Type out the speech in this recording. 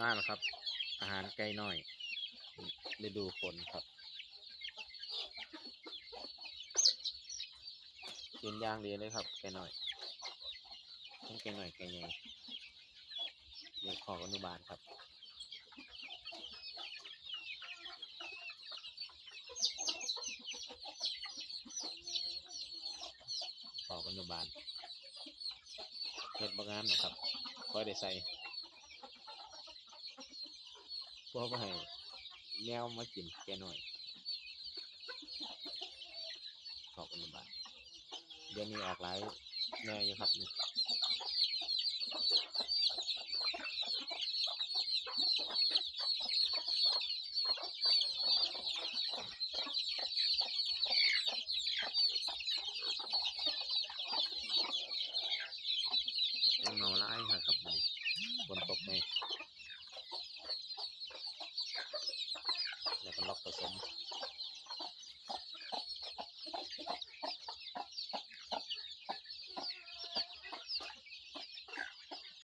มาแล้วครับอาหารไก่น้อยฤดูฝนครับกินย่างดีเลยครับไก่น้อยทั้งไก่น้อยไก่ใหญ่เด็กของอนุบาลครับของอนุบาลเฮ็ดบางงานนะครับค่อยได้ใส่พวกให้แมวมากินไก่น้อยของอนุบาลเดี๋ยวนี้ออกหลายแม่อยู่ครับนี่ยังเมาหลายครับนี่ฝนตกไหม